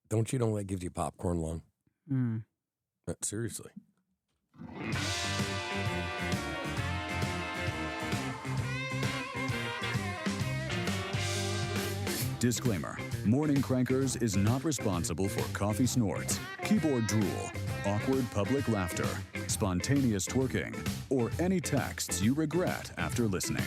Don't you know that gives you popcorn lung? Mm. Seriously. Disclaimer. Morning Crankers is not responsible for coffee snorts, keyboard drool, awkward public laughter, spontaneous twerking, or any texts you regret after listening.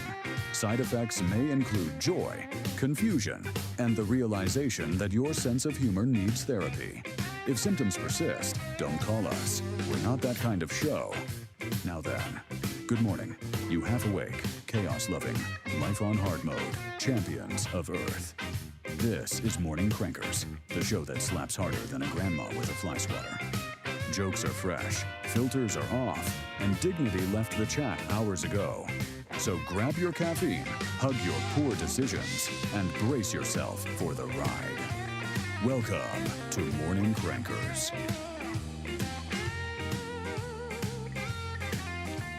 Side effects may include joy, confusion, and the realization that your sense of humor needs therapy. If symptoms persist, don't call us. We're not that kind of show. Now then, good morning. You half awake, chaos-loving, life on hard mode, champions of Earth. This is Morning Crankers, the show that slaps harder than a grandma with a fly swatter. Jokes are fresh, filters are off, and dignity left the chat hours ago. So grab your caffeine, hug your poor decisions, and brace yourself for the ride. Welcome to Morning Crankers.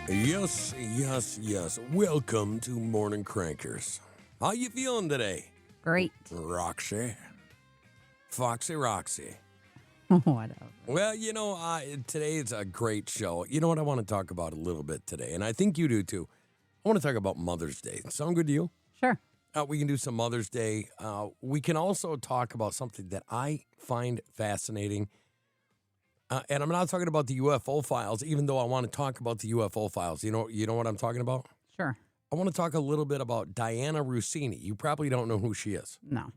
Yes, yes, yes. Welcome to Morning Crankers. How you feeling today? Great. Roxy. Foxy Roxy. Whatever. Well, today is a great show. You know what I want to talk about a little bit today, and I think you do too. I want to talk about Mother's Day. Sound good to you? Sure. We can do some Mother's Day. We can also talk about something that I find fascinating. And I'm not talking about the UFO files, even though I want to talk about the UFO files. You know what I'm talking about? Sure. I want to talk a little bit about Dianna Russini. You probably don't know who she is. No.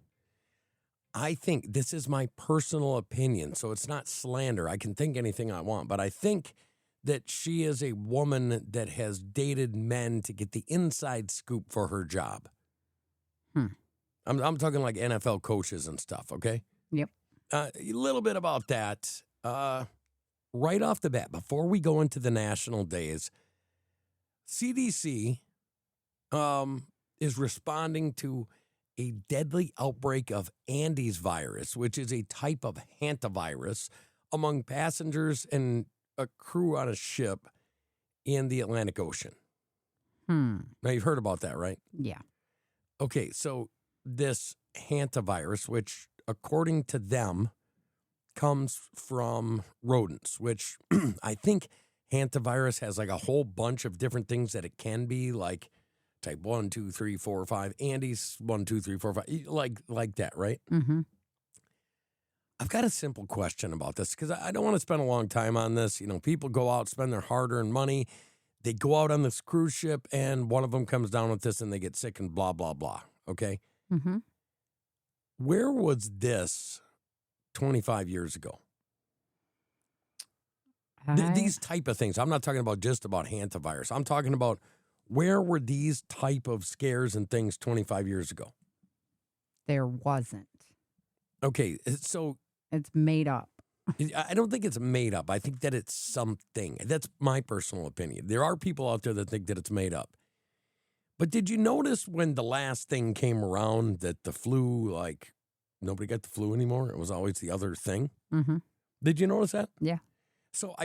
I think this is my personal opinion, so it's not slander. I can think anything I want, but I think that she is a woman that has dated men to get the inside scoop for her job. I'm talking like NFL coaches and stuff, okay? Yep. A little bit about that. Right off the bat, before we go into the national days, CDC is responding to a deadly outbreak of Andes virus, which is a type of hantavirus among passengers and a crew on a ship in the Atlantic Ocean. Now, you've heard about that, right? Yeah. Okay, so this hantavirus, which according to them comes from rodents, which I think hantavirus has like a whole bunch of different things that it can be, like type 1, 2, 3, 4, 5, Andes 1, 2, 3, 4, 5, like that, right? Mm-hmm. I've got a simple question about this because I don't want to spend a long time on this. You know, people go out, spend their hard-earned money. They go out on this cruise ship, and one of them comes down with this, and they get sick and blah, blah, blah, okay? Mm-hmm. Where was this 25 years ago? These type of things. I'm not talking about just about hantavirus. I'm talking about where were these type of scares and things 25 years ago? There wasn't. Okay, so It's made up. I don't think it's made up. I think that it's something. That's my personal opinion. There are people out there that think that it's made up. But did you notice when the last thing came around that the flu, like, nobody got the flu anymore? It was always the other thing. Mm-hmm. Did you notice that? Yeah. So,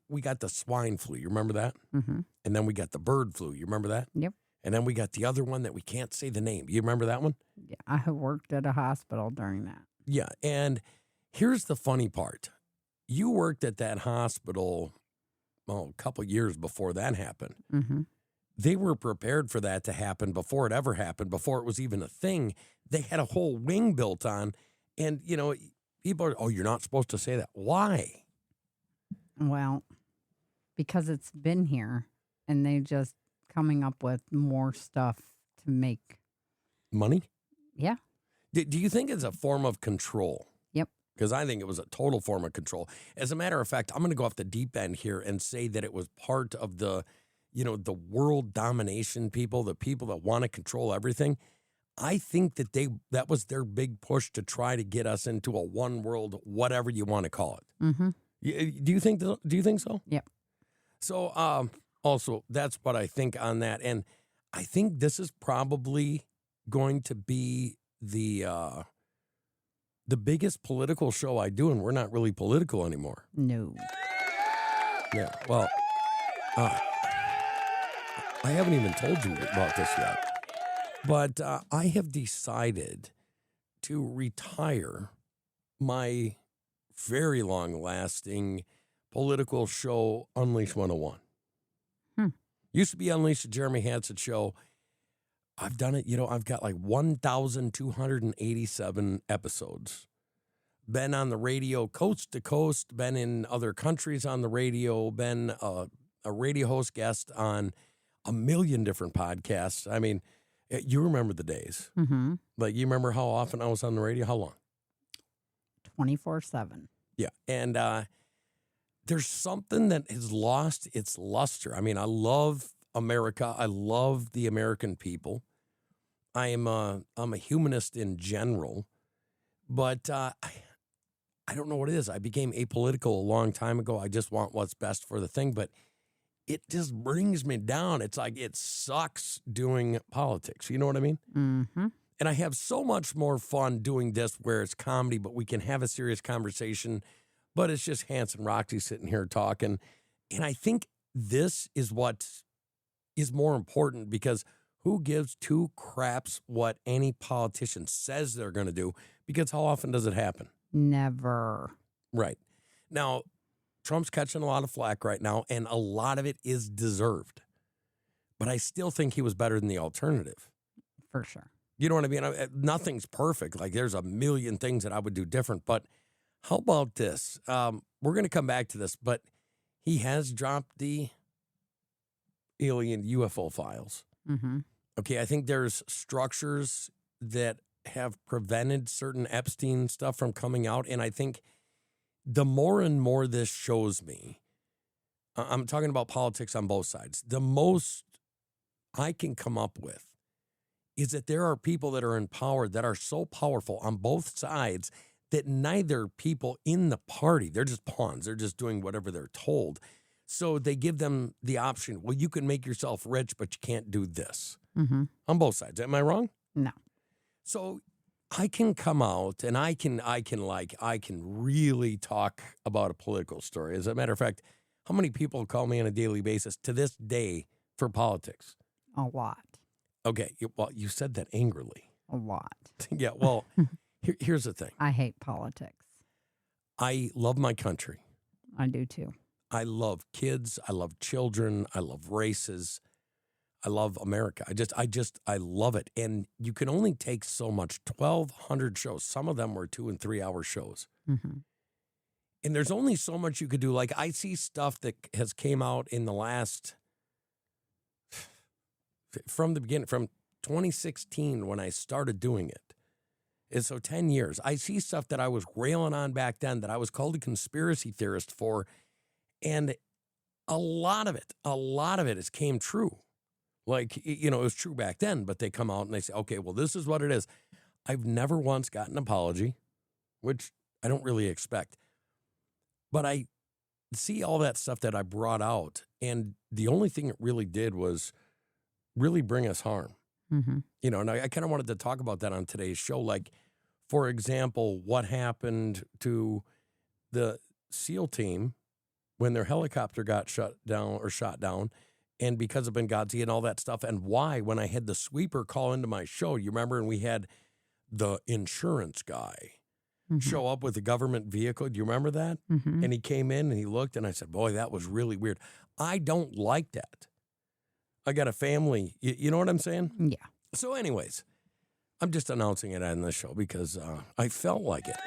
we got the swine flu. You remember that? Mm-hmm. And then we got the bird flu. You remember that? Yep. And then we got the other one that we can't say the name. You remember that one? Yeah. I have worked at a hospital during that. Yeah. And here's the funny part. You worked at that hospital, a couple years before that happened. Mm-hmm. They were prepared for that to happen before it ever happened, before it was even a thing. They had a whole wing built on. And, people are, oh, you're not supposed to say that. Why? Well, because it's been here, and they just coming up with more stuff to make Money? Yeah. Do you think it's a form of control? Yep. Because I think it was a total form of control. As a matter of fact, I'm going to go off the deep end here and say that it was part of the world domination people, the people that want to control everything. I think that was their big push to try to get us into a one world, whatever you want to call it. Mm-hmm. Do you think so? Yep. So also, that's what I think on that. And I think this is probably going to be the biggest political show I do, and we're not really political anymore. No. Yeah, well, I haven't even told you about this yet, but I have decided to retire my very long-lasting political show, Unleash 101. Used to be Unleash the Jeremy Hansen Show. I've done it, I've got like 1,287 episodes. Been on the radio coast to coast, been in other countries on the radio, been a radio host guest on a million different podcasts. I mean, you remember the days. Mm-hmm. Like, you remember how often I was on the radio? How long? 24/7. Yeah. And there's something that has lost its luster. I mean, I love America. I love the American people. I'm a humanist in general, but I don't know what it is. I became apolitical a long time ago. I just want what's best for the thing, but it just brings me down. It's like it sucks doing politics. You know what I mean? Mm-hmm. And I have so much more fun doing this where it's comedy, but we can have a serious conversation, but it's just Hans and Roxy sitting here talking. And I think this is what is more important, because who gives two craps what any politician says they're going to do? Because how often does it happen? Never. Right. Now, Trump's catching a lot of flack right now, and a lot of it is deserved. But I still think he was better than the alternative. For sure. You know what I mean? Nothing's perfect. Like, there's a million things that I would do different. But how about this? We're going to come back to this, but he has dropped the alien UFO files. Mm-hmm. Okay, I think there's structures that have prevented certain Epstein stuff from coming out. And I think the more and more this shows me, I'm talking about politics on both sides, the most I can come up with is that there are people that are in power that are so powerful on both sides that neither people in the party, they're just pawns. They're just doing whatever they're told. So they give them the option, well, you can make yourself rich, but you can't do this. Mm-hmm. On both sides. Am I wrong? No. So I can come out and I can really talk about a political story. As a matter of fact, how many people call me on a daily basis to this day for politics? A lot. Okay, well, you said that angrily. A lot. Yeah, well, here's the thing. I hate politics. I love my country. I do too. I love kids. I love children. I love races. I love America. I love it. And you can only take so much. 1,200 shows. Some of them were 2 and 3 hour shows. Mm-hmm. And there's only so much you could do. Like, I see stuff that has came out in the last, from the beginning, from 2016 when I started doing it. And so 10 years. I see stuff that I was railing on back then that I was called a conspiracy theorist for. And a lot of it has came true. Like, it was true back then, but they come out and they say, okay, well, this is what it is. I've never once gotten an apology, which I don't really expect. But I see all that stuff that I brought out, and the only thing it really did was really bring us harm. Mm-hmm. And I kind of wanted to talk about that on today's show. Like, for example, what happened to the SEAL team when their helicopter got shot down, and because of Benghazi and all that stuff, and why, when I had the sweeper call into my show, you remember, and we had the insurance guy show up with a government vehicle. Do you remember that? Mm-hmm. And he came in and he looked, and I said, boy, that was really weird. I don't like that. I got a family. You know what I'm saying? Yeah. So anyways, I'm just announcing it on the show because I felt like it.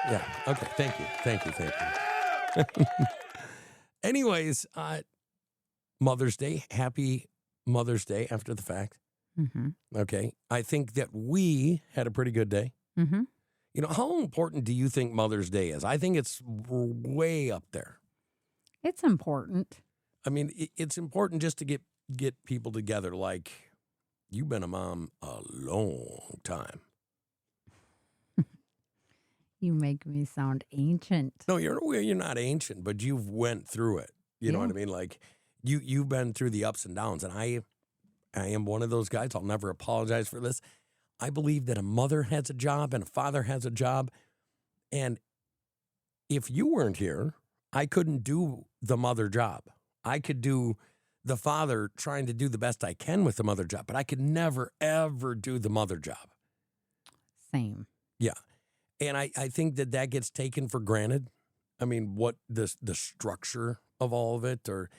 Yeah. Okay. Thank you. Anyways, Mother's Day. Happy Mother's Day after the fact. Mm-hmm. Okay. I think that we had a pretty good day. Mm-hmm. How important do you think Mother's Day is? I think it's way up there. It's important. I mean, it's important just to get people together. Like, you've been a mom a long time. You make me sound ancient. No, you're not ancient, but you've went through it. You know what I mean? Like, you've been through the ups and downs, and I am one of those guys. I'll never apologize for this. I believe that a mother has a job and a father has a job, and if you weren't here, I couldn't do the mother job. I could do the father trying to do the best I can with the mother job, but I could never, ever do the mother job. Same. Yeah. And I think that gets taken for granted. I mean, what the structure of all of it, or,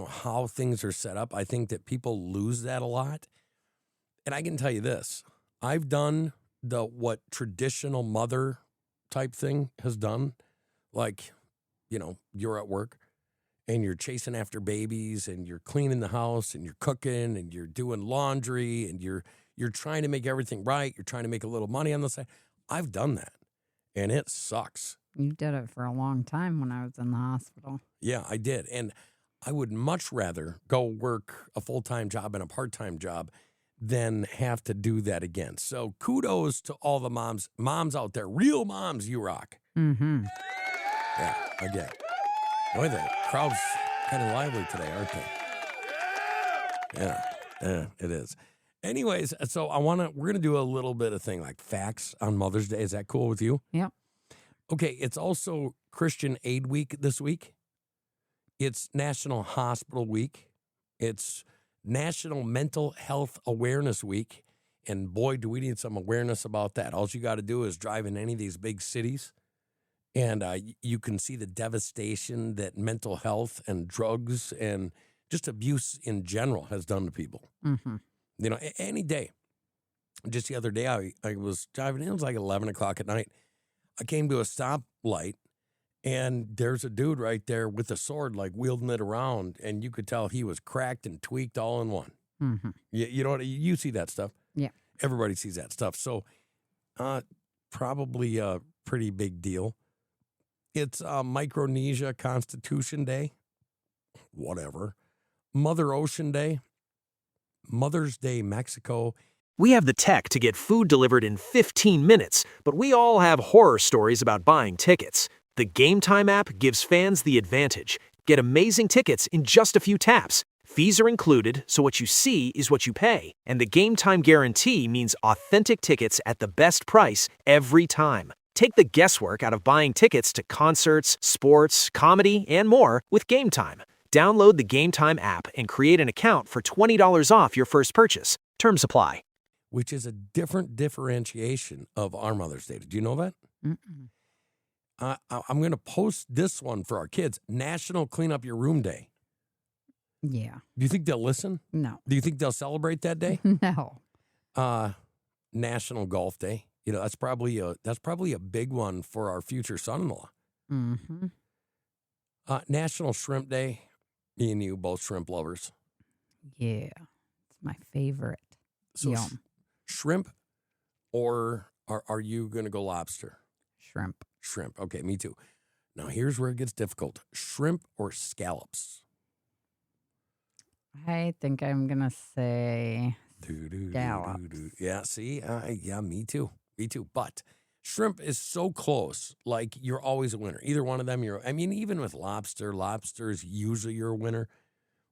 how things are set up. I think that people lose that a lot. And I can tell you this. I've done what traditional mother type thing has done. Like, you're at work and you're chasing after babies and you're cleaning the house and you're cooking and you're doing laundry and you're trying to make everything right. You're trying to make a little money on the side. I've done that, and it sucks. You did it for a long time when I was in the hospital. Yeah, I did. And I would much rather go work a full-time job and a part-time job than have to do that again. So kudos to all the moms out there. Real moms, you rock. Mm-hmm. Yeah, I get it. Boy, the crowd's kind of lively today, aren't they? Yeah, it is. Anyways, so we're going to do a little bit of thing like facts on Mother's Day. Is that cool with you? Yep. Okay, it's also Christian Aid Week this week. It's National Hospital Week. It's National Mental Health Awareness Week. And boy, do we need some awareness about that. All you got to do is drive in any of these big cities, and you can see the devastation that mental health and drugs and just abuse in general has done to people. Mm-hmm. Any day. Just the other day, I was driving in. It was like 11 o'clock at night. I came to a stoplight, and there's a dude right there with a sword, like wielding it around, and you could tell he was cracked and tweaked all in one. Mm-hmm. You know what? You see that stuff. Yeah. Everybody sees that stuff. So probably a pretty big deal. It's Micronesia Constitution Day. Whatever. Mother Ocean Day. Mother's Day, Mexico. We have the tech to get food delivered in 15 minutes, but we all have horror stories about buying tickets. The Game Time app gives fans the advantage. Get amazing tickets in just a few taps. Fees are included, so what you see is what you pay. And the Game Time guarantee means authentic tickets at the best price every time. Take the guesswork out of buying tickets to concerts, sports, comedy, and more with Game Time. Download the Game Time app and create an account for $20 off your first purchase. Terms apply. Which is a different differentiation of our Mother's Day. Did you know that? Mm-mm. I'm going to post this one for our kids. National Clean Up Your Room Day. Yeah. Do you think they'll listen? No. Do you think they'll celebrate that day? No. National Golf Day. That's probably a big one for our future son-in-law. Mm-hmm. National Shrimp Day. Me and you, both shrimp lovers. Yeah. It's my favorite. So Yum. Shrimp, or are you going to go lobster? Shrimp. Shrimp. Okay, me too. Now, here's where it gets difficult. Shrimp or scallops? I think I'm going to say scallops. Yeah, see? Yeah, me too. Me too. But shrimp is so close. Like, you're always a winner. Either one of them, even with lobster is usually your winner.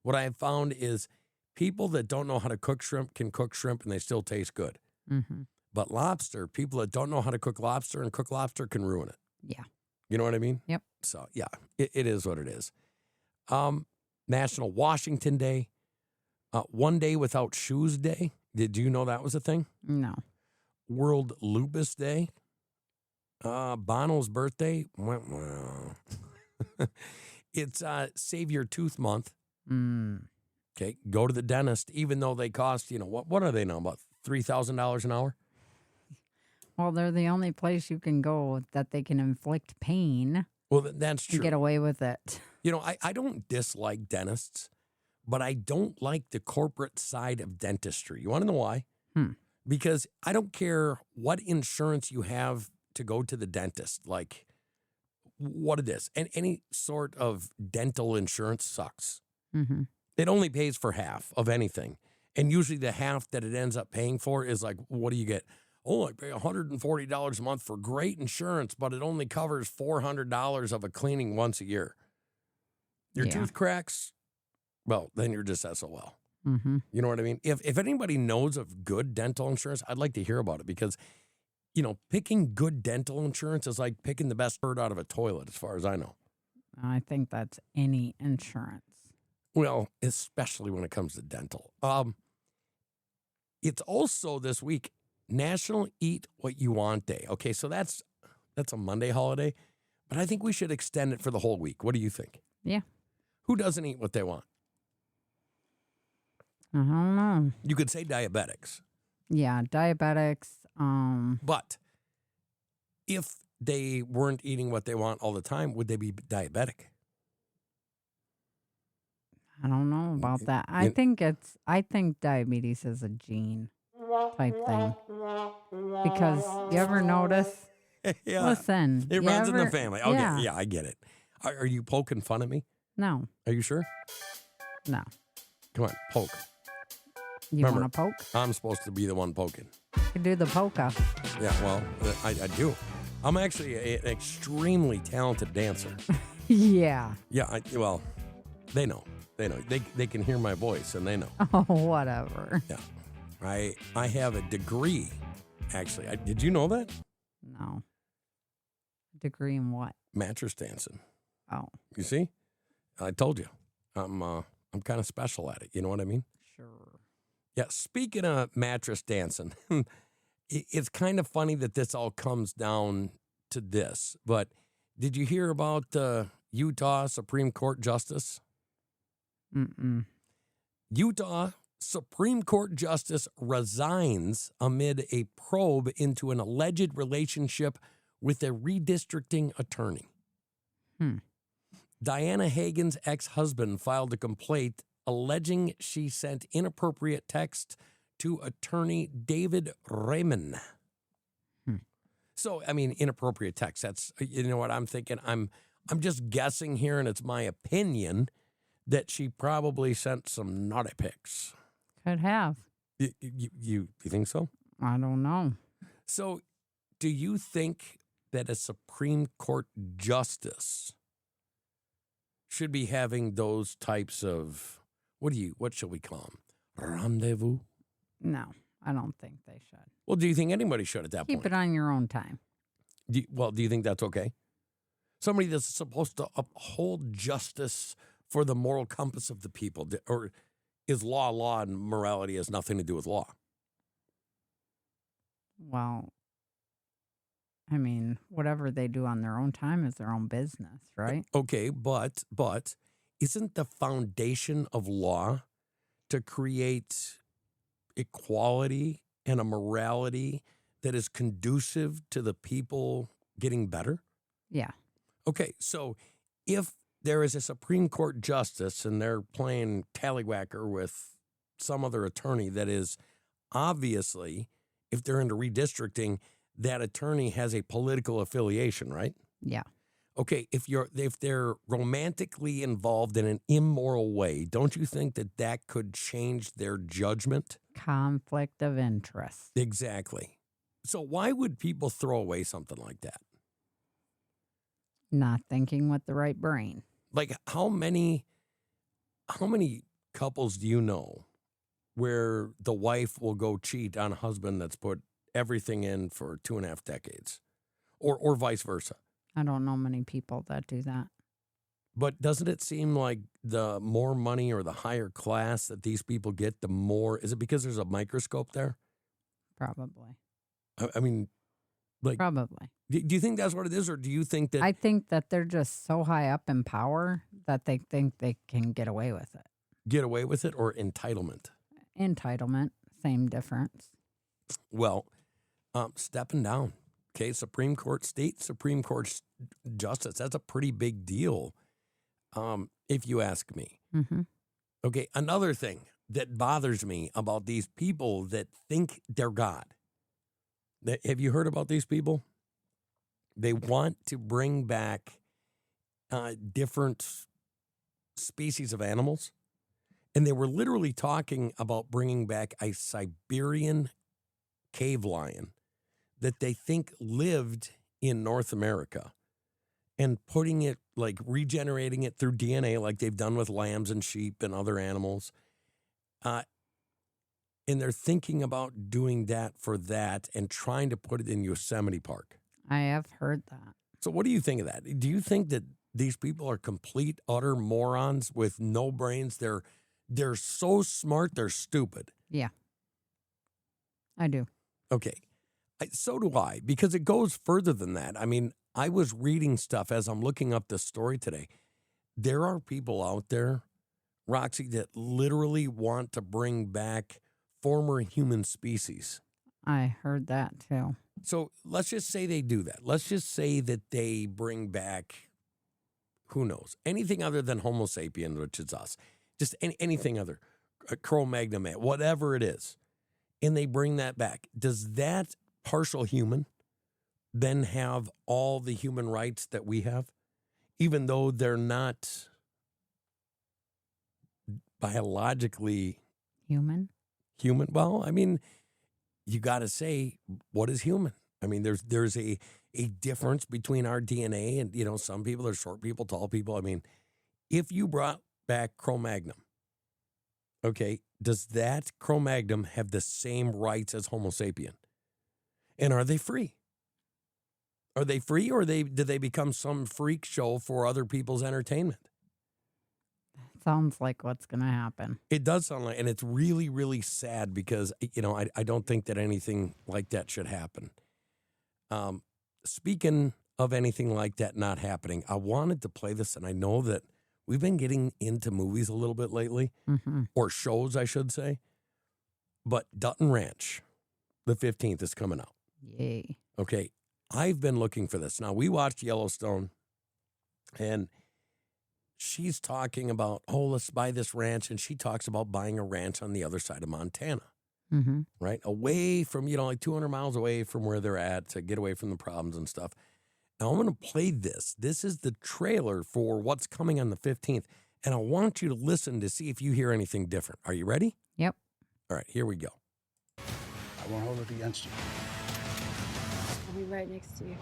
What I have found is people that don't know how to cook shrimp can cook shrimp and they still taste good. Mm-hmm. But lobster, people that don't know how to cook lobster and cook lobster can ruin it. Yeah. You know what I mean? Yep. So, yeah, it is what it is. National Washington Day. One Day Without Shoes Day. Did you know that was a thing? No. World Lupus Day. Bono's birthday. Well, it's Save Your Tooth Month. Mm. Okay, go to the dentist, even though they cost, what are they now, about $3,000 an hour? Well, they're the only place you can go that they can inflict pain. Well, that's true. And get away with it. I don't dislike dentists, but I don't like the corporate side of dentistry. You want to know why? Because I don't care what insurance you have to go to the dentist, like what it is. And any sort of dental insurance sucks. Mm-hmm. It only pays for half of anything. And usually the half that it ends up paying for is like, what do you get? Oh, I pay $140 a month for great insurance, but it only covers $400 of a cleaning once a year. Your tooth cracks, well, then you're just SOL. Mm-hmm. You know what I mean? If anybody knows of good dental insurance, I'd like to hear about it because, picking good dental insurance is like picking the best bird out of a toilet, as far as I know. I think that's any insurance. Well, especially when it comes to dental. It's also this week National Eat What You Want Day. Okay, so that's a Monday holiday, but I think we should extend it for the whole week. What do you think? Yeah. Who doesn't eat what they want? I don't know. You could say diabetics. Yeah, diabetics. But if they weren't eating what they want all the time, would they be diabetic? I don't know about that. I think diabetes is a gene type thing. Because you ever notice? Yeah. Listen. It runs in the family. Okay, Yeah. yeah, I get it. Are you poking fun at me? No. Are you sure? No. Come on, poke. You Remember, want to poke? I'm supposed to be the one poking. You do the polka. Yeah, well, I do. I'm actually an extremely talented dancer. Yeah. Yeah, well, they know. They know. They can hear my voice, and they know. Oh, whatever. Yeah. I have a degree, actually. Did you know that? No. Degree in what? Mattress dancing. Oh, You see? I told you. I'm kind of special at it. You know what I mean? sure. Yeah, speaking of mattress dancing, it's kind of funny that this all comes down to this, but did you hear about Utah Supreme Court Justice? Mm-mm. Utah Supreme Court Justice resigns amid a probe into an alleged relationship with a redistricting attorney. Dianna Hagan's ex-husband filed a complaint alleging she sent inappropriate text to attorney David Raymond. So, I mean, inappropriate text. That's, you know what I'm thinking? I'm just guessing here, and it's my opinion that she probably sent some naughty pics. Could have. You think so? I don't know. So, do you think that a Supreme Court justice should be having those types of, what shall we call them? Rendezvous? No, I don't think they should. Well, do you think anybody should at that Keep point? it on your own time. Do you think that's okay? Somebody that's supposed to uphold justice for the moral compass of the people, or is law and morality has nothing to do with law? Well, I mean, whatever they do on their own time is their own business, right? Okay, but isn't the foundation of law to create equality and a morality that is conducive to the people getting better? Yeah. Okay, so if there is a Supreme Court justice and they're playing tallywhacker with some other attorney that is obviously, if they're into redistricting, that attorney has a political affiliation, right? Yeah. Okay, if they're romantically involved in an immoral way, don't you think that could change their judgment? Conflict of interest. Exactly. So why would people throw away something like that? Not thinking with the right brain. Like how many couples do you know where the wife will go cheat on a husband that's put everything in for 2.5 decades, or vice versa? I don't know many people that do that. But doesn't it seem like the more money or the higher class that these people get, the more, is it because there's a microscope there? Probably. I mean, like, Probably. do you think that's what it is, or do you think that? I think that they're just so high up in power that they think they can get away with it. Get away with it, or entitlement? Entitlement, same difference. Well, stepping down. Okay, Supreme Court, state Supreme Court justice, that's a pretty big deal, if you ask me. Mm-hmm. Okay, another thing that bothers me about these people that think they're God. Have you heard about these people? They want to bring back different species of animals. And they were literally talking about bringing back a Siberian cave lion that they think lived in North America and putting it, like regenerating it through DNA like they've done with lambs and sheep and other animals. And they're thinking about doing that for that and trying to put it in Yosemite Park. I have heard that. So what do you think of that? Do you think that these people are complete, utter morons with no brains? They're so smart, they're stupid. Yeah. I do. Okay. So do I, because it goes further than that. I mean, I was reading stuff as I'm looking up this story today. There are people out there, Roxy, that literally want to bring back former human species. I heard that too. So let's just say they do that. Let's just say that they bring back, who knows, anything other than Homo sapien, which is us. Just anything other, Cro-Magnon man, whatever it is. And they bring that back. Does that partial human then have all the human rights that we have, even though they're not biologically Human? human? Well, I mean, you got to say, what is human? I mean, there's a difference between our DNA and, you know, some people are short people, tall people. I mean, if you brought back Cro-Magnon, okay, does that Cro-Magnon have the same rights as Homo sapien? And are they free? Are they free, or do they become some freak show for other people's entertainment? Sounds like what's going to happen. It does sound like, and it's really, really sad because, you know, I don't think that anything like that should happen. Speaking of anything like that not happening, I wanted to play this, and I know that we've been getting into movies a little bit lately, or shows, I should say. But Dutton Ranch, the 15th, is coming out. Yay. Okay, I've been looking for this. Now, we watched Yellowstone, and she's talking about, oh, let's buy this ranch, and she talks about buying a ranch on the other side of Montana, right? Away from, you know, like 200 miles away from where they're at to get away from the problems and stuff. Now, I'm going to play this. This is the trailer for what's coming on the 15th, and I want you to listen to see if you hear anything different. Are you ready? Yep. All right, here we go. I won't hold it against you. I'll be right next to you.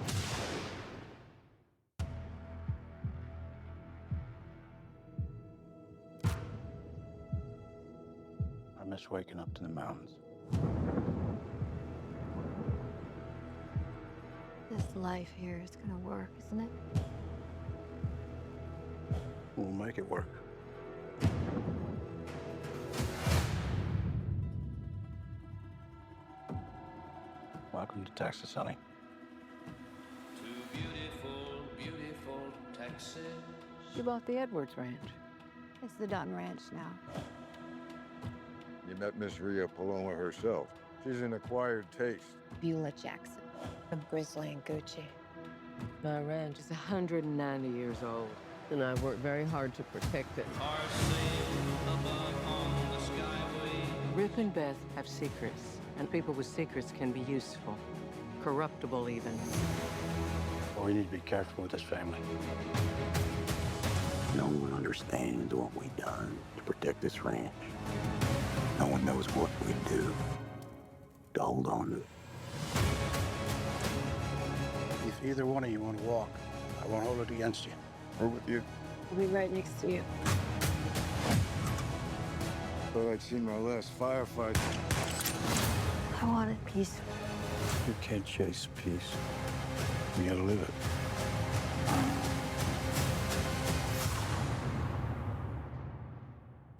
I miss waking up to the mountains. This life here is gonna work, isn't it? We'll make it work. Welcome to Texas, honey. To beautiful, beautiful Texas. You bought the Edwards Ranch. It's the Dutton Ranch now. You met Miss Rhea Paloma herself. She's an acquired taste. Beulah Jackson. I'm Grizzly and Gucci. My ranch is 190 years old, and I worked very hard to protect it. Are sailing above on the skyway. Rip and Beth have secrets, and people with secrets can be useful, corruptible even. Well, we need to be careful with this family. No one understands what we've done to protect this ranch. No one knows what we do to hold on to it. If either one of you want to walk, I won't hold it against you. We're with you. I'll be right next to you. Thought I'd seen my last firefight. I wanted peace. You can't chase peace. You gotta live it.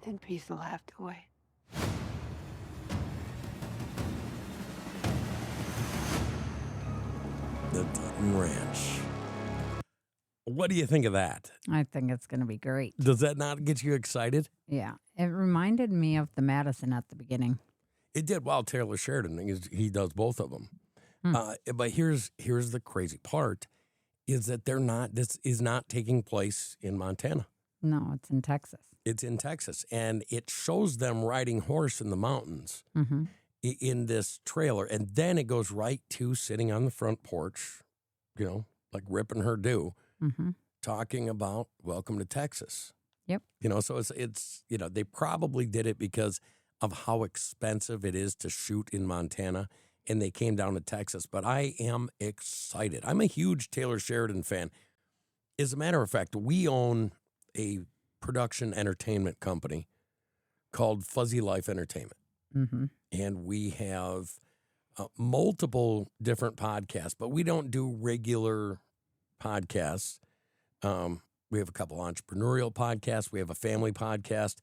Then peace will have to wait. The Dutton Ranch. What do you think of that? I think it's going to be great. Does that not get you excited? Yeah. It reminded me of the Madison at the beginning. It did. Well, Taylor Sheridan, he does both of them. But here's the crazy part, is that this is not taking place in Montana. No, it's in Texas. It's in Texas, and it shows them riding horse in the mountains in this trailer, and then it goes right to sitting on the front porch, you know, like ripping her due, talking about welcome to Texas. Yep. You know, so it's you know, they probably did it because of how expensive it is to shoot in Montana, and they came down to Texas. But I am excited. I'm a huge Taylor Sheridan fan. As a matter of fact, we own a production entertainment company called Fuzzy Life Entertainment. And we have multiple different podcasts, but we don't do regular podcasts. We have a couple entrepreneurial podcasts. We have a family podcast.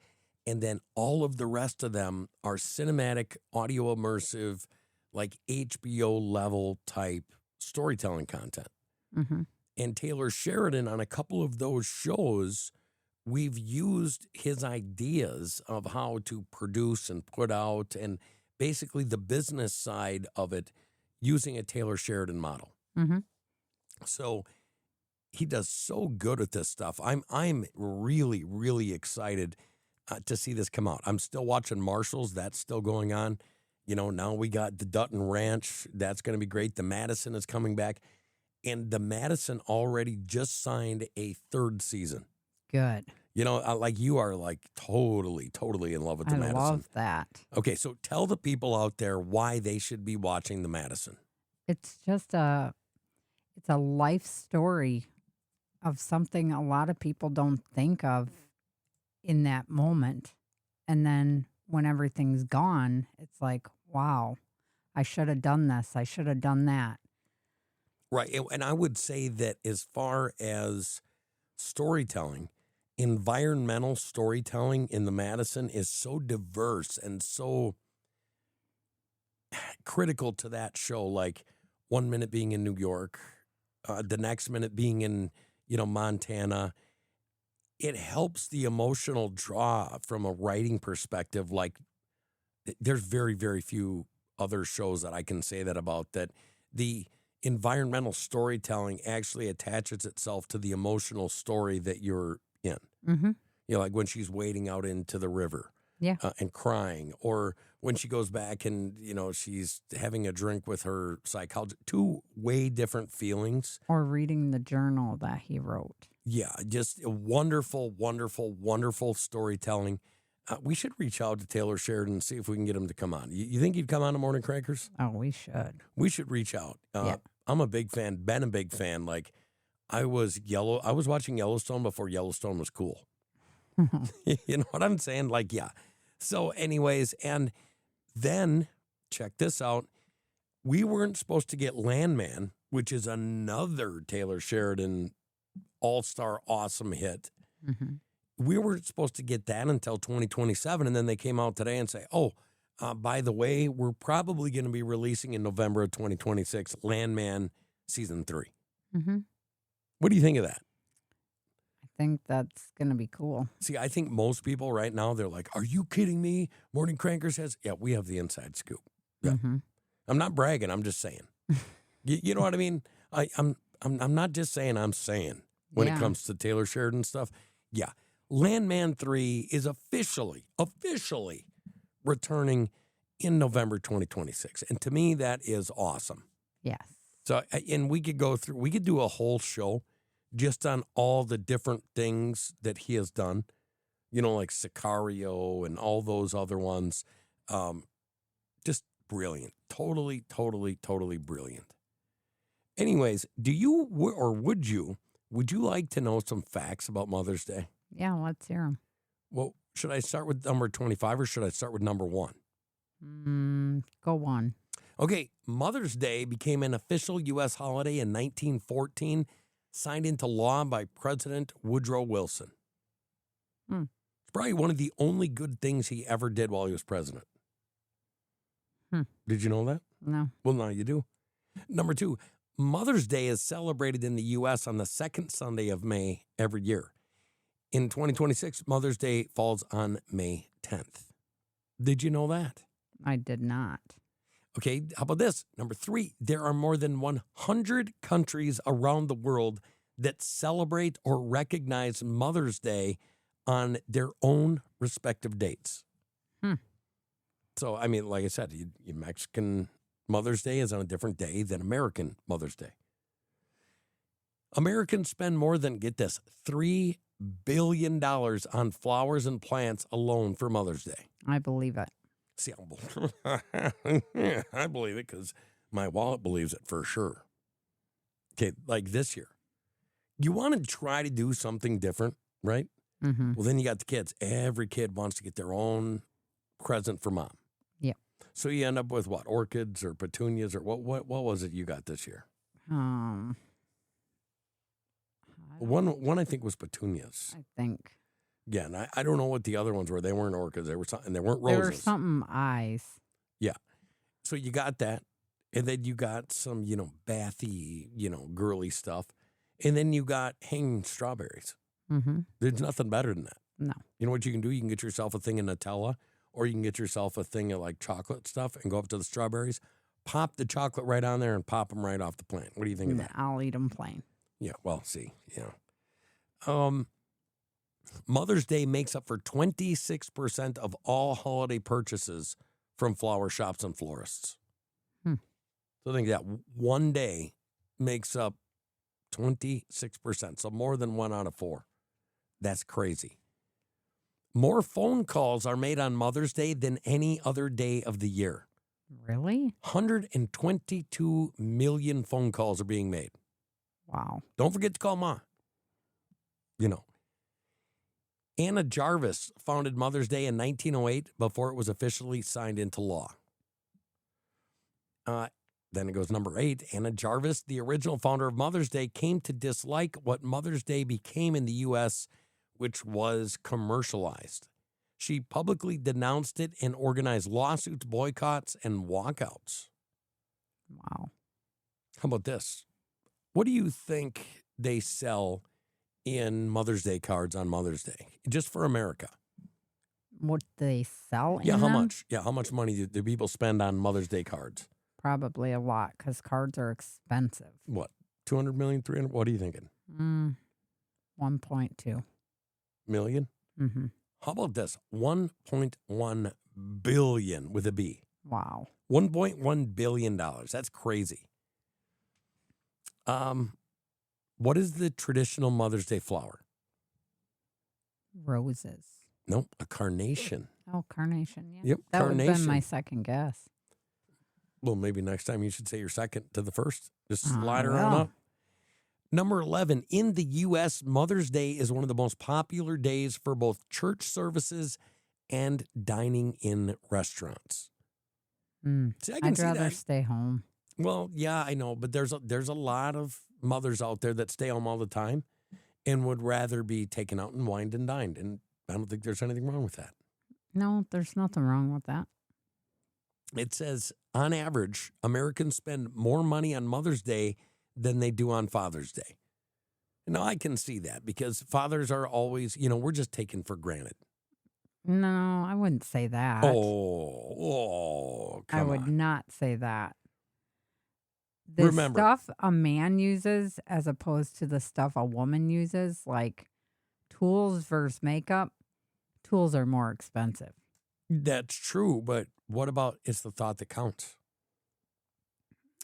And then all of the rest of them are cinematic, audio immersive, like HBO level type storytelling content. Mm-hmm. And Taylor Sheridan, on a couple of those shows, we've used his ideas of how to produce and put out and basically the business side of it using a Taylor Sheridan model. Mm-hmm. So he does so good at this stuff. I'm really, really excited to see this come out. I'm still watching Marshalls. That's still going on. You know, now we got the Dutton Ranch. That's going to be great. The Madison is coming back. And the Madison already just signed a 3rd season. Good. You know, like you are like totally, totally in love with the I Madison. love that. Okay, so tell the people out there why they should be watching the Madison. It's just it's a life story of something a lot of people don't think of in that moment. And then when everything's gone, it's like, wow, I should have done this. I should have done that. Right. And I would say that as far as storytelling, environmental storytelling in the Madison is so diverse and so critical to that show. Like 1 minute being in New York, the next minute being in, Montana. It helps the emotional draw from a writing perspective. Like there's very, very few other shows that I can say that about, that the environmental storytelling actually attaches itself to the emotional story that you're in. Mm-hmm. Like when she's wading out into the river and crying, or when she goes back and, she's having a drink with her psychologist. 2 way different feelings. Or reading the journal that he wrote. Yeah, just a wonderful, wonderful, wonderful storytelling. We should reach out to Taylor Sheridan and see if we can get him to come on. You think he'd come on to Morning Crankers? Oh, we should. We should reach out. I'm a big fan, been a big fan. Like I was watching Yellowstone before Yellowstone was cool. You know what I'm saying? Like, yeah. So anyways, and then check this out. We weren't supposed to get Landman, which is another Taylor Sheridan all-star awesome hit. Mm-hmm. We weren't supposed to get that until 2027. And then they came out today and say, by the way, we're probably going to be releasing in November of 2026 Landman Season 3. Mm-hmm. What do you think of that? I think that's going to be cool. See, I think most people right now, they're like, are you kidding me? Morning Crankers has... Yeah, we have the inside scoop. Yeah. Mm-hmm. I'm not bragging. I'm just saying. you know what I mean? I'm not just saying, I'm saying when it comes to Taylor Sheridan stuff. Yeah. Landman 3 is officially returning in November 2026. And to me, that is awesome. Yes. So, and we could do a whole show just on all the different things that he has done, like Sicario and all those other ones. Just brilliant. Totally, totally, totally brilliant. Anyways, would you like to know some facts about Mother's Day? Yeah, let's hear them. Well, should I start with number 25 or should I start with number 1? Go 1. Okay, Mother's Day became an official U.S. holiday in 1914, signed into law by President Woodrow Wilson. It's probably one of the only good things he ever did while he was president. Did you know that? No. Well, now you do. Number 2, Mother's Day is celebrated in the U.S. on the 2nd Sunday of May every year. In 2026, Mother's Day falls on May 10th. Did you know that? I did not. Okay, how about this? Number 3, there are more than 100 countries around the world that celebrate or recognize Mother's Day on their own respective dates. So, I mean, like I said, Mexican Mother's Day is on a different day than American Mother's Day. Americans spend more than, get this, $3 billion on flowers and plants alone for Mother's Day. I believe it. See, I believe it because my wallet believes it for sure. Okay, like this year. You want to try to do something different, right? Mm-hmm. Well, then you got the kids. Every kid wants to get their own present for mom. Yeah. So you end up with what? Orchids or petunias or what was it you got this year? One I think was petunias. I think. Yeah, and I don't know what the other ones were. They weren't orchids. They were something. They weren't roses. They were something eyes. Yeah. So you got that. And then you got some, bathy, girly stuff. And then you got hanging strawberries. Mm-hmm. There's nothing better than that. No. You know what you can do? You can get yourself a thing of Nutella, or you can get yourself a thing of like chocolate stuff and go up to the strawberries, pop the chocolate right on there and pop them right off the plant. What do you think of that? I'll eat them plain. Yeah, well, see, Mother's Day makes up for 26% of all holiday purchases from flower shops and florists. So I think that one day makes up 26%, so more than 1 out of 4. That's crazy. More phone calls are made on Mother's Day than any other day of the year. Really? 122 million phone calls are being made. Wow. Don't forget to call Ma. Anna Jarvis founded Mother's Day in 1908 before it was officially signed into law. Then it goes number 8. Anna Jarvis, the original founder of Mother's Day, came to dislike what Mother's Day became in the U.S., which was commercialized. She publicly denounced it and organized lawsuits, boycotts, and walkouts. Wow. How about this? What do you think they sell in Mother's Day cards on Mother's Day, just for America? What they sell? Yeah, in how them? much? Yeah, how much money do people spend on Mother's Day cards? Probably a lot because cards are expensive. What, 200 million, 300? What are you thinking? 1.2 million? Mm-hmm. How about this? 1.1 billion with a B. Wow. $1.1 billion. That's crazy. What is the traditional Mother's Day flower? Roses. Nope, a carnation. Oh, carnation. Yeah. Yep, that would have carnation. been my second guess. Well, maybe next time you should say your second to the first. Just slide her well. on up. Number 11, in the U.S., Mother's Day is one of the most popular days for both church services and dining in restaurants. See, I can I'd see rather that. stay home. Well, yeah, I know, but there's a lot of mothers out there that stay home all the time and would rather be taken out and wined and dined, and I don't think there's anything wrong with that. No, there's nothing wrong with that. It says, on average, Americans spend more money on Mother's Day than they do on Father's Day. Now, I can see that because fathers are always, we're just taken for granted. No, I wouldn't say that. Oh, come I would on. not say that. The Remember, stuff a man uses as opposed to the stuff a woman uses, like tools versus makeup, tools are more expensive. that's true, but what about it's the thought that counts?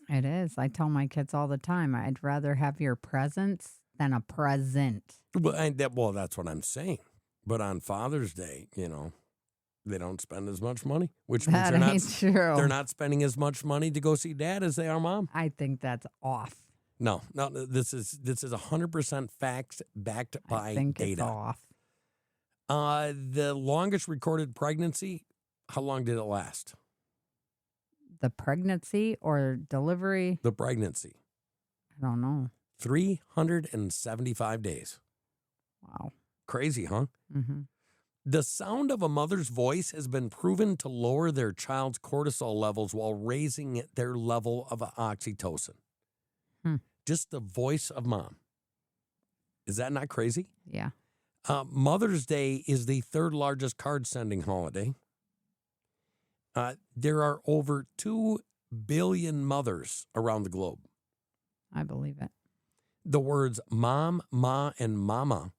It is. I tell my kids all the time, I'd rather have your presence than a present. Well, that's what I'm saying. But on Father's Day, they don't spend as much money, which means That ain't true. they're not spending as much money to go see Dad as they are Mom. I think that's off. No, this is 100% facts backed by I think data. it's off. The longest recorded pregnancy, how long did it last? The pregnancy or delivery? The pregnancy. I don't know. 375 days. Wow. Crazy, huh? Mm-hmm. The sound of a mother's voice has been proven to lower their child's cortisol levels while raising their level of oxytocin. Just the voice of Mom. Is that not crazy? Yeah. Mother's Day is the third largest card sending holiday. There are over 2 billion mothers around the globe. I believe it. The words mom, ma, and mama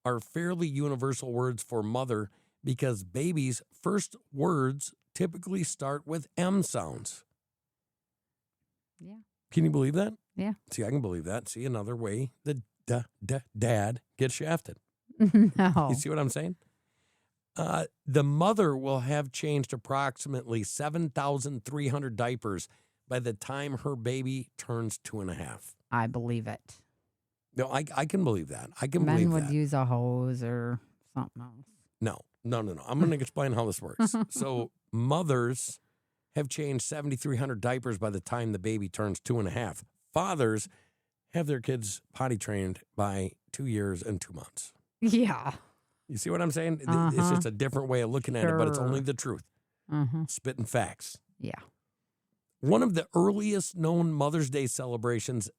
are fairly universal words for mother because babies' first words typically start with M sounds. Yeah. Can you believe that? Yeah. See, I can believe that. See, another way the dad gets shafted. No. You see what I'm saying? The mother will have changed approximately 7,300 diapers by the time her baby turns 2.5. I believe it. No, I can believe that. I can Men believe would that. use a hose or something else. No. I'm going to explain how this works. So mothers have changed 7,300 diapers by the time the baby turns 2.5. Fathers have their kids potty trained by 2 years and 2 months. Yeah. You see what I'm saying? It's just a different way of looking at it, but it's only Sure. the truth. Spitting facts. Yeah. One of the earliest known Mother's Day celebrations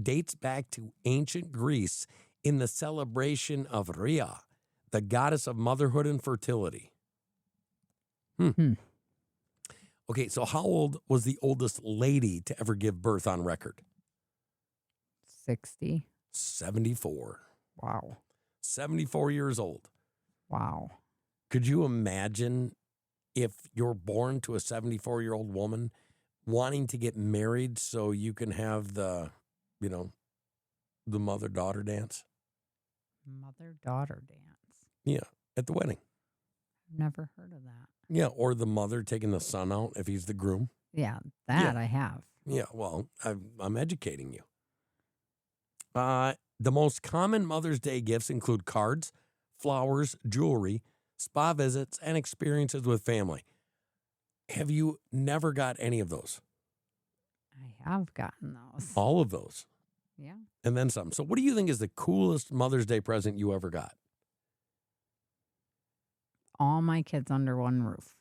dates back to ancient Greece in the celebration of Rhea, the goddess of motherhood and fertility. Okay, so how old was the oldest lady to ever give birth on record? 60. 74. Wow. 74 years old. Wow. Could you imagine if you're born to a 74-year-old woman wanting to get married so you can have the mother-daughter dance? Mother-daughter dance. Yeah, at the wedding. Never heard of that. Yeah, or the mother taking the son out if he's the groom. Yeah, that I have. Yeah, well, I'm educating you. The most common Mother's Day gifts include cards, flowers, jewelry, spa visits, and experiences with family. Have you never got any of those? I have gotten those. All of those? Yeah. And then some. So what do you think is the coolest Mother's Day present you ever got? All my kids under one roof.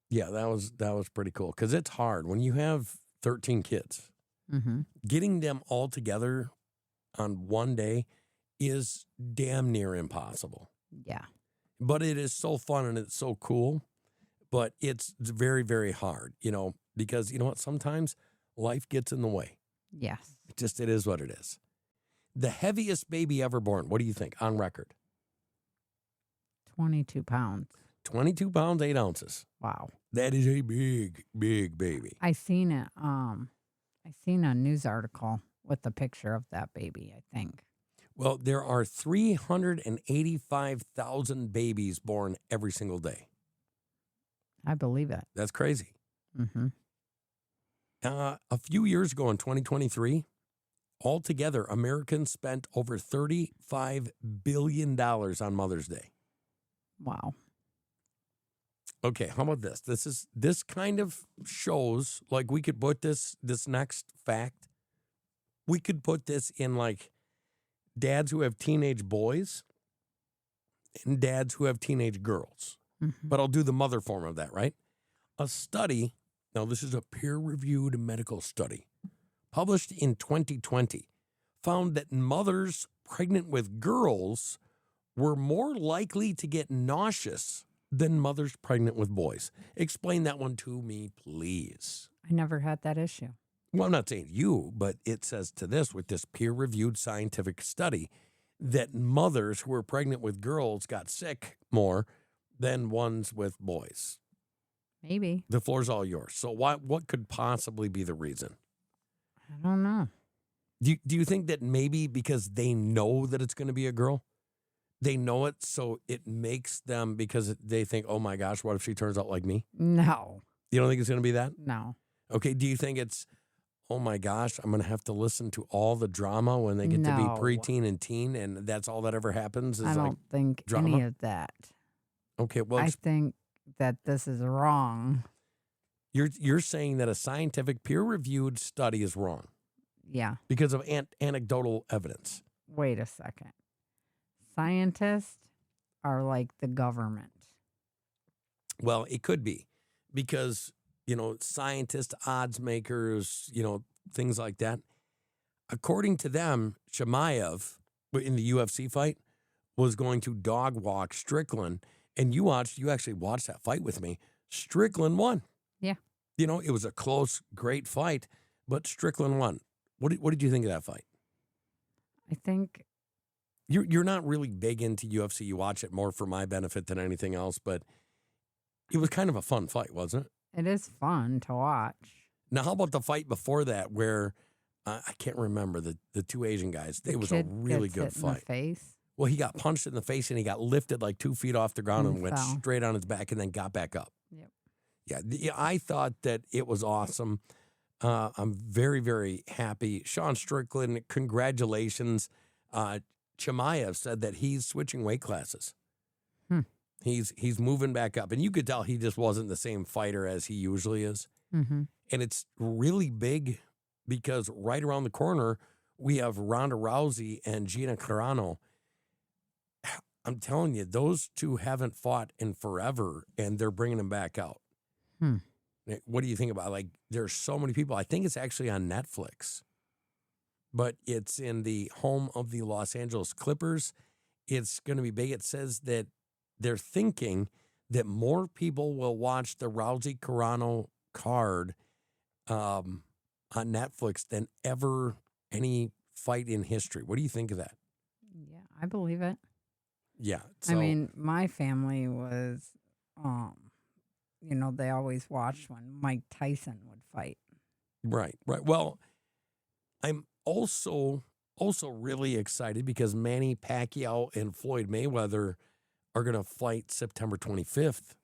Yeah, that was pretty cool because it's hard when you have 13 kids. Getting them all together on one day is damn near impossible. Yeah. But it is so fun and it's so cool, but it's very, very hard, because you know what? Sometimes life gets in the way. Yes. It is what it is. The heaviest baby ever born, what do you think on record? 22 pounds. 22 pounds, 8 ounces. Wow. That is a big, big baby. I seen it. I seen a news article with a picture of that baby, I think. Well, there are 385,000 babies born every single day. I believe it. That's crazy. Mm-hmm. A few years ago in 2023, altogether, Americans spent over $35 billion on Mother's Day. Wow. Okay, how about this? This kind of shows, like we could put this next fact, we could put this in like dads who have teenage boys and dads who have teenage girls. But I'll do the mother form of that, right? A study, now this is a peer-reviewed medical study, published in 2020, found that mothers pregnant with girls were more likely to get nauseous than mothers pregnant with boys. Explain that one to me, please. I never had that issue. Well, I'm not saying you, but it says to this with this peer-reviewed scientific study that mothers who were pregnant with girls got sick more than ones with boys. Maybe. The floor's all yours. So what could possibly be the reason? I don't know. Do you think that maybe because they know that it's going to be a girl? They know it, so it makes them, because they think, oh my gosh, what if she turns out like me? No. You don't think it's going to be that? No. Okay, do you think it's, oh my gosh, I'm going to have to listen to all the drama when they get to be preteen and teen, and that's all that ever happens? Is I don't think drama? any of that. Okay, well, I think that this is wrong. You're saying that a scientific peer-reviewed study is wrong? Yeah. Because of anecdotal evidence? Wait a second. Scientists are like the government. Well, it could be because, scientists, odds makers, things like that. According to them, Chimaev in the UFC fight was going to dog walk Strickland. And you actually watched that fight with me. Strickland won. Yeah. It was a close, great fight, but Strickland won. What did you think of that fight? I think you're not really big into UFC. You watch it more for my benefit than anything else, but it was kind of a fun fight, wasn't it? it is fun to watch. Now, how about the fight before that where I can't remember the two Asian guys? It was a really good fight. In the face. Well, he got punched in the face and he got lifted like 2 feet off the ground and went fell. straight on his back and then got back up. Yep. Yeah, I thought that it was awesome. I'm very, very happy. Sean Strickland, congratulations. Chimaev said that he's switching weight classes. He's moving back up. And you could tell he just wasn't the same fighter as he usually is. Mm-hmm. And it's really big because right around the corner, we have Ronda Rousey and Gina Carano. I'm telling you, those two haven't fought in forever, and they're bringing them back out. What do you think about, like, there's so many people. I think it's actually on Netflix, but it's in the home of the Los Angeles Clippers. It's going to be big. It says that they're thinking that more people will watch the Rousey Carano card on Netflix than ever any fight in history. What do you think of that? Yeah, I believe it. Yeah. I mean, my family was, they always watched when Mike Tyson would fight. Right. Well, I'm also really excited because Manny Pacquiao and Floyd Mayweather are going to fight September 25th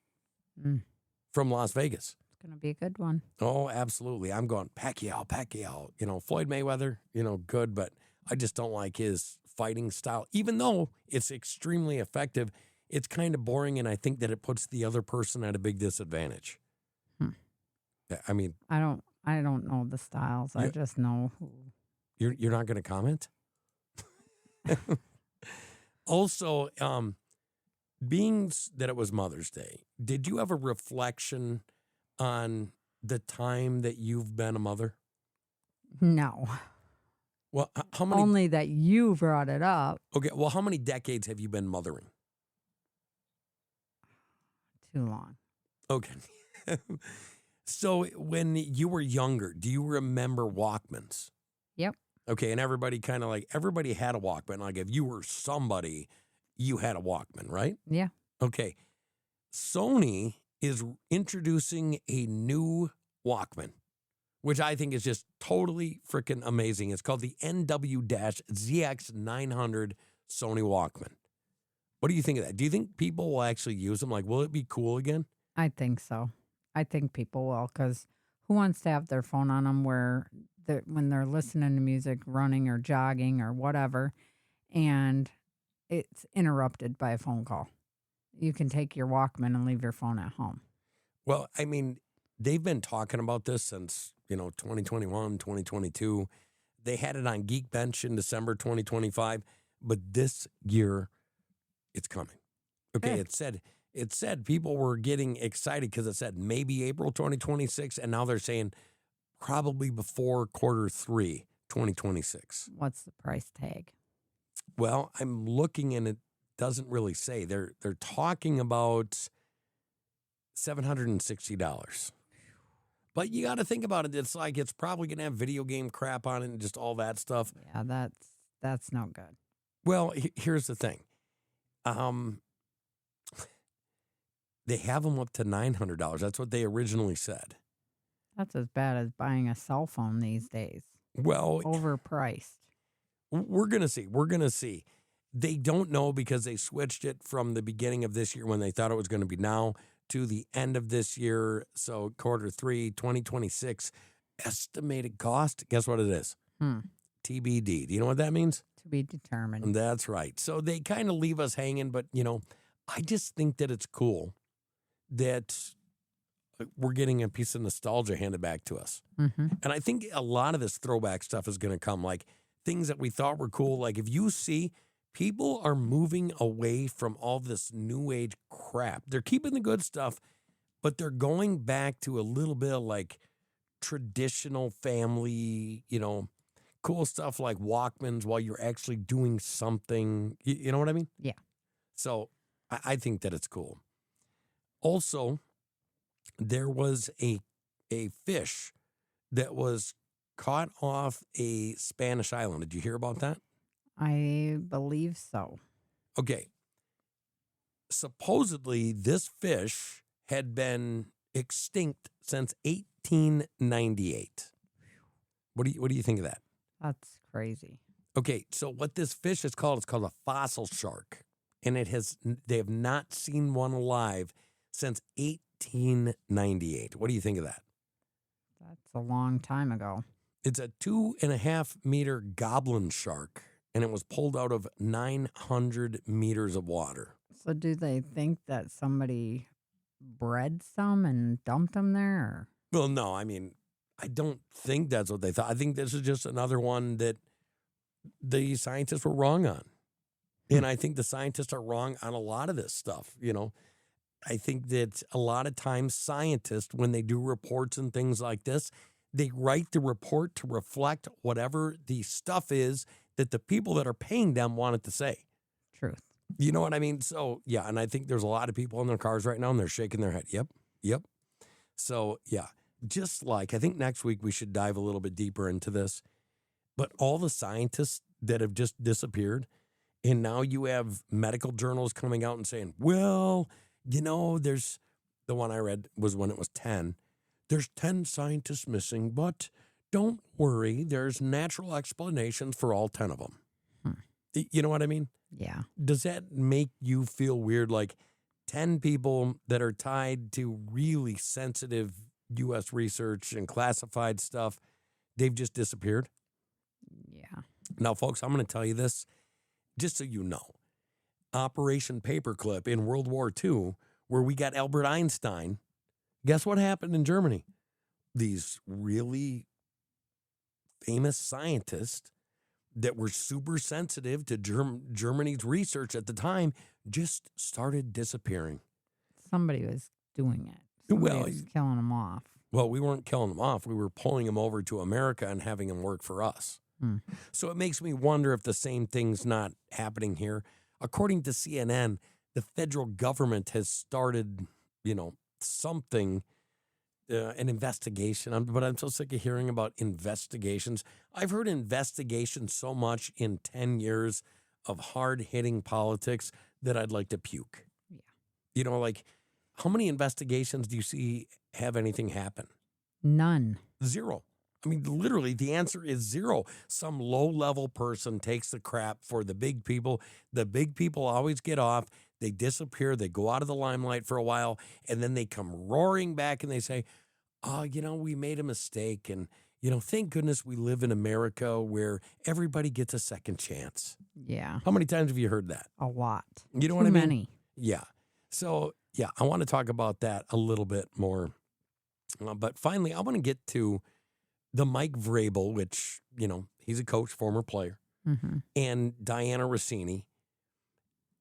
from Las Vegas. It's going to be a good one. Oh, absolutely. I'm going Pacquiao. Floyd Mayweather, good, but I just don't like his fighting style. Even though it's extremely effective, it's kind of boring, and I think that it puts the other person at a big disadvantage. I mean, I don't know the styles. I just know who. You're not going to comment? Also, being that it was Mother's Day, did you have a reflection on the time that you've been a mother? No. Well, how many? Only that you brought it up. Okay, well, how many decades have you been mothering? Too long. Okay. So when you were younger, do you remember Walkmans? Yep. Okay, and everybody had a Walkman. Like if you were somebody, you had a Walkman, right? Yeah. Okay. Sony is introducing a new Walkman, which I think is just totally freaking amazing. It's called the NW-ZX900 Sony Walkman. What do you think of that? Do you think people will actually use them? Like, will it be cool again? I think so. I think people will, because who wants to have their phone on them when they're listening to music, running or jogging or whatever, and it's interrupted by a phone call? You can take your Walkman and leave your phone at home. Well, I mean, they've been talking about this since, 2021, 2022. They had it on Geekbench in December 2025, but this year it's coming. Okay, Yeah. It said people were getting excited because it said maybe April 2026, and now they're saying probably before Q3 2026. What's the price tag? Well, I'm looking and it doesn't really say. They're talking about $760. But you got to think about it. It's like it's probably going to have video game crap on it and just all that stuff. Yeah, that's no good. Well, here's the thing. They have them up to $900. That's what they originally said. That's as bad as buying a cell phone these days. Well, overpriced. We're going to see. They don't know because they switched it from the beginning of this year when they thought it was going to be now to the end of this year. So Q3 2026 estimated cost. Guess what it is? TBD. Do you know what that means? To be determined. That's right. So they kind of leave us hanging, but I just think that it's cool that we're getting a piece of nostalgia handed back to us. Mm-hmm. And I think a lot of this throwback stuff is going to come, like things that we thought were cool. Like if you see, people are moving away from all this new age crap. They're keeping the good stuff, but they're going back to a little bit of like traditional family, cool stuff like Walkmans while you're actually doing something. You know what I mean? Yeah. So I think that it's cool. Also, there was a fish that was caught off a Spanish island. Did you hear about that? I believe so. Okay. Supposedly, this fish had been extinct since 1898. What do you think of that? That's crazy. Okay, so what this fish is called, it's called a fossil shark. And they have not seen one alive since 1898. What do you think of that? That's a long time ago. It's a 2.5 meter goblin shark, and it was pulled out of 900 meters of water. So do they think that somebody bred some and dumped them there? Or? Well, no, I mean, I don't think that's what they thought. I think this is just another one that the scientists were wrong on. And I think the scientists are wrong on a lot of this stuff, I think that a lot of times scientists, when they do reports and things like this, they write the report to reflect whatever the stuff is that the people that are paying them want it to say. Truth. You know what I mean? So, yeah, and I think there's a lot of people in their cars right now and they're shaking their head. Yep. So, yeah, just like I think next week we should dive a little bit deeper into this. But all the scientists that have just disappeared, and now you have medical journals coming out and saying, well, you know, there's the one I read was when it was 10. There's 10 scientists missing, but don't worry. There's natural explanations for all 10 of them. You know what I mean? Yeah. Does that make you feel weird? Like 10 people that are tied to really sensitive U.S. research and classified stuff, they've just disappeared? Yeah. Now, folks, I'm going to tell you this just so you know. Operation Paperclip in World War II, where we got Albert Einstein, guess what happened in Germany? These really famous scientists that were super sensitive to Germany's research at the time just started disappearing. Somebody was doing it. Somebody Well, was killing them off. Well, we weren't killing them off. We were pulling them over to America and having them work for us. So it makes me wonder if the same thing's not happening here. According to CNN, the federal government has started, something, an investigation. But I'm so sick of hearing about investigations. I've heard investigations so much in 10 years of hard-hitting politics that I'd like to puke. Yeah. Like, how many investigations do you see have anything happen? None. Zero. I mean, literally, the answer is zero. Some low-level person takes the crap for the big people. The big people always get off. They disappear. They go out of the limelight for a while, and then they come roaring back and they say, we made a mistake. And, thank goodness we live in America where everybody gets a second chance. Yeah. How many times have you heard that? A lot. You know Too what I mean? many. Yeah. So, yeah, I want to talk about that a little bit more. But finally, I want to get to the Mike Vrabel, which, he's a coach, former player, and Dianna Russini.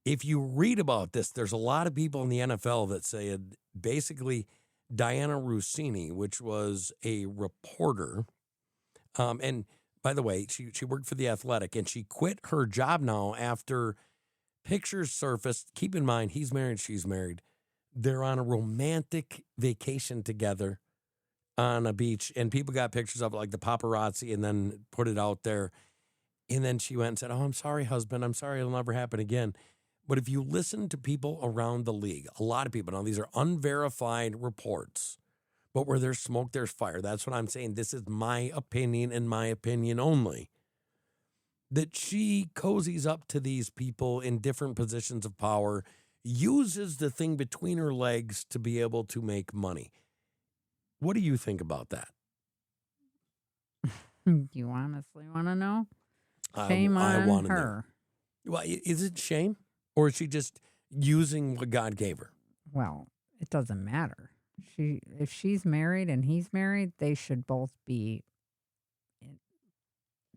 If you read about this, there's a lot of people in the NFL that say basically Dianna Russini, which was a reporter. And by the way, she worked for The Athletic, and she quit her job now after pictures surfaced. Keep in mind, he's married, she's married. They're on a romantic vacation together on a beach, and people got pictures of it, like the paparazzi, and then put it out there. And then she went and said, I'm sorry, husband. I'm sorry, it'll never happen again. But if you listen to people around the league, a lot of people, now these are unverified reports, but where there's smoke, there's fire. That's what I'm saying. This is my opinion and my opinion only. That she cozies up to these people in different positions of power, uses the thing between her legs to be able to make money. What do you think about that? Do you honestly want to know? Shame on her. Well, is it shame? Or is she just using what God gave her? Well, it doesn't matter. If she's married and he's married, they should both be.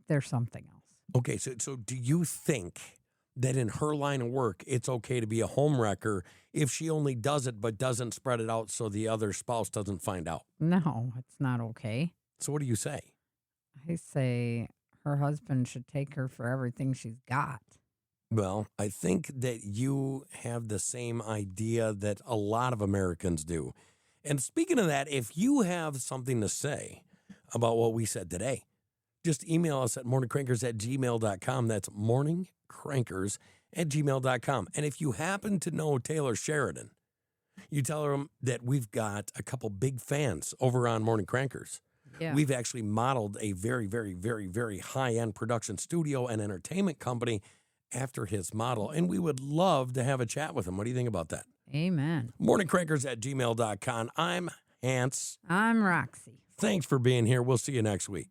There's something else. Okay, so do you think that in her line of work, it's okay to be a homewrecker if she only does it but doesn't spread it out so the other spouse doesn't find out? No, it's not okay. So what do you say? I say her husband should take her for everything she's got. Well, I think that you have the same idea that a lot of Americans do. And speaking of that, if you have something to say about what we said today, just email us at morningcrankers@gmail.com. That's morningcrankers@gmail.com. And if you happen to know Taylor Sheridan, you tell her that we've got a couple big fans over on Morning Crankers. Yeah. We've actually modeled a very, very, very, very high-end production studio and entertainment company after his model, and we would love to have a chat with him. What do you think about that? Amen. Morningcrankers@gmail.com. I'm Hans. I'm Roxy. Thanks for being here. We'll see you next week.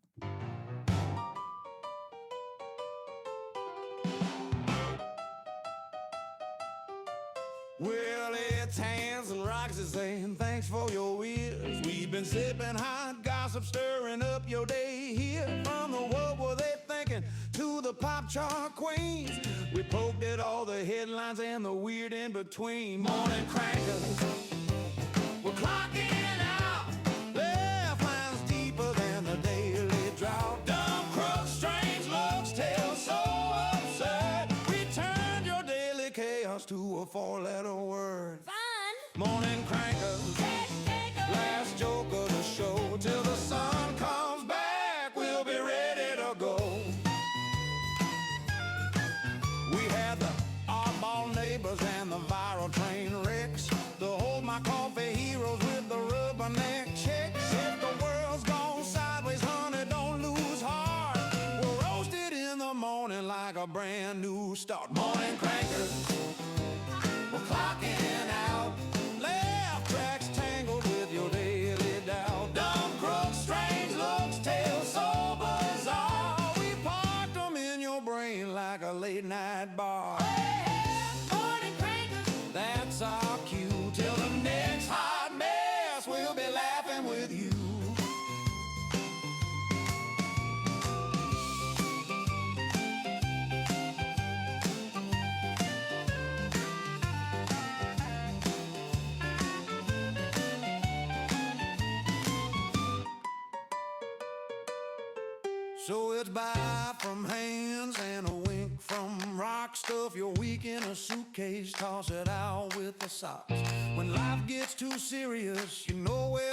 Well, it's Hans and Roxy saying thanks for your ears. We've been sipping hot gossip, stirring up your day here. From the what were they thinking to the pop chart queens. We poked at all the headlines and the weird in between. Morning crankers, we're clocking out. Left lines deeper than the daily drought. Dumb crooks, strange looks, tales so absurd. We turned your daily chaos to a four-letter word. Fun! Morning crankers, last joke of the show. Till the sun comes back, we'll be ready to go. We had the oddball neighbors and the viral train wrecks. The hold my coffee heroes with the rubberneck checks. If the world's gone sideways, honey, don't lose heart. We're roasted in the morning like a brand new start. Morning crankers, we're clocking out. Left tracks tangled with your daily doubt. Dumb crooks, strange looks, tales so bizarre. We parked them in your brain like a late night bar. Morning crankers, that's our cue. Till the next hot mess, we'll be laughing with you. So it's bye from hands and a wink from rock. Stuff your week in a suitcase, toss it out with the socks. When life gets too serious, you know where